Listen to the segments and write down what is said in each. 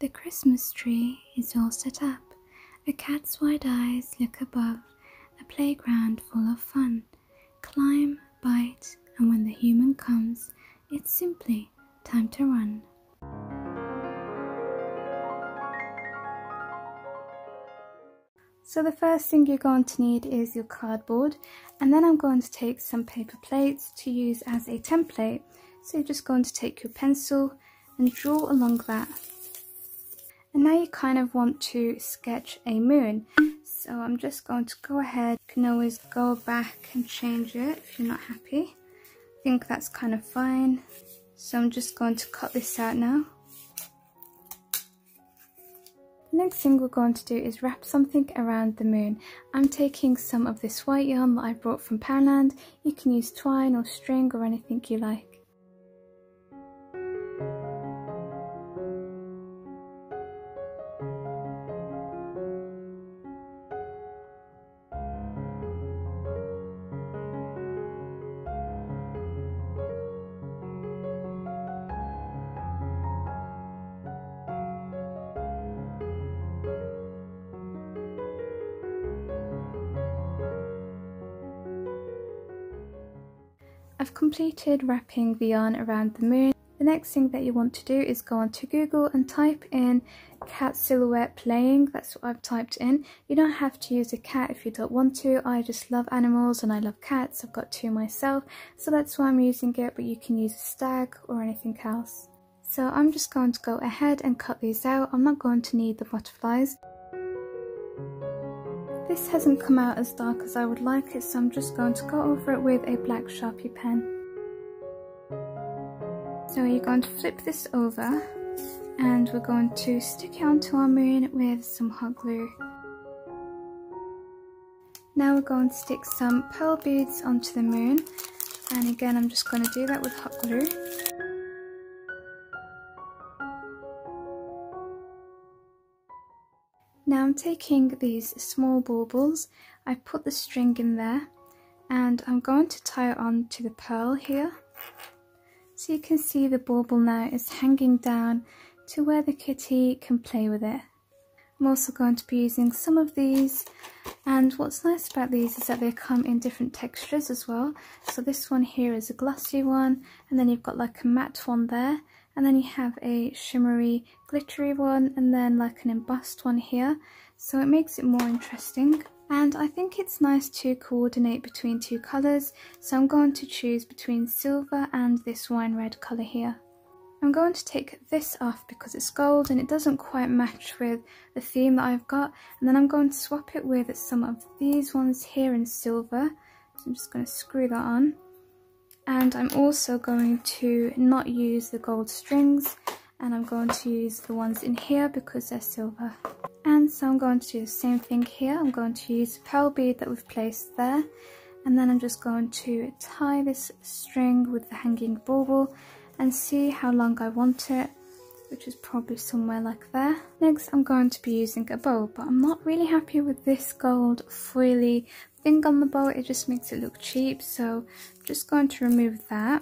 The Christmas tree is all set up. A cat's wide eyes look above. A playground full of fun. Climb, bite, and when the human comes, it's simply time to run. So the first thing you're going to need is your cardboard, and then I'm going to take some paper plates to use as a template. So you're just going to take your pencil and draw along that. And now you kind of want to sketch a moon. So I'm just going to go ahead. You can always go back and change it if you're not happy. I think that's kind of fine. So I'm just going to cut this out now. The next thing we're going to do is wrap something around the moon. I'm taking some of this white yarn that I brought from Poundland. You can use twine or string or anything you like. I've completed wrapping the yarn around the moon. The next thing that you want to do is go onto Google and type in cat silhouette playing. That's what I've typed in. You don't have to use a cat if you don't want to. I just love animals and I love cats. I've got 2 myself, so that's why I'm using it, but you can use a stag or anything else. So I'm just going to go ahead and cut these out. I'm not going to need the butterflies. This hasn't come out as dark as I would like it, so I'm just going to go over it with a black Sharpie pen. So you're going to flip this over and we're going to stick it onto our moon with some hot glue. Now we're going to stick some pearl beads onto the moon, and again I'm just going to do that with hot glue. Now I'm taking these small baubles, I put the string in there and I'm going to tie it on to the pearl here. So you can see the bauble now is hanging down to where the kitty can play with it. I'm also going to be using some of these, and what's nice about these is that they come in different textures as well. So this one here is a glossy one, and then you've got like a matte one there. And then you have a shimmery, glittery one, and then like an embossed one here. So it makes it more interesting. And I think it's nice to coordinate between 2 colours. So I'm going to choose between silver and this wine red colour here. I'm going to take this off because it's gold and it doesn't quite match with the theme that I've got. And then I'm going to swap it with some of these ones here in silver. So I'm just going to screw that on. And I'm also going to not use the gold strings, and I'm going to use the ones in here because they're silver. And so I'm going to do the same thing here. I'm going to use the pearl bead that we've placed there, and then I'm just going to tie this string with the hanging bauble and see how long I want it, which is probably somewhere like there. Next I'm going to be using a bow, but I'm not really happy with this gold foily thing on the bow. It just makes it look cheap, so I'm just going to remove that.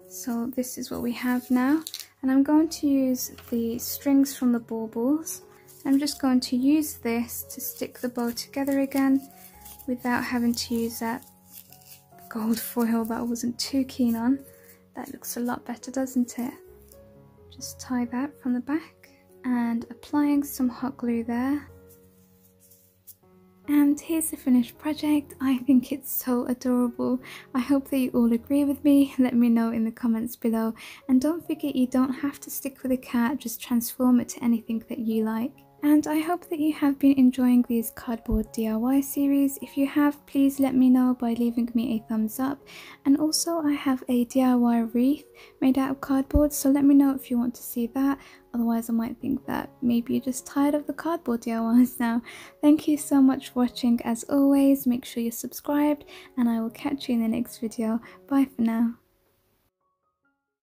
So this is what we have now, and I'm going to use the strings from the baubles. I'm just going to use this to stick the bow together again without having to use that gold foil that I wasn't too keen on. That looks a lot better, doesn't it? Just tie that from the back and applying some hot glue there. And here's the finished project. I think it's so adorable. I hope that you all agree with me. Let me know in the comments below. And don't forget, you don't have to stick with a cat, just transform it to anything that you like. And I hope that you have been enjoying these cardboard DIY series. If you have, please let me know by leaving me a thumbs up. And also I have a DIY wreath made out of cardboard, so let me know if you want to see that. Otherwise I might think that maybe you're just tired of the cardboard DIYs now. Thank you so much for watching. As always, make sure you're subscribed and I will catch you in the next video. Bye for now.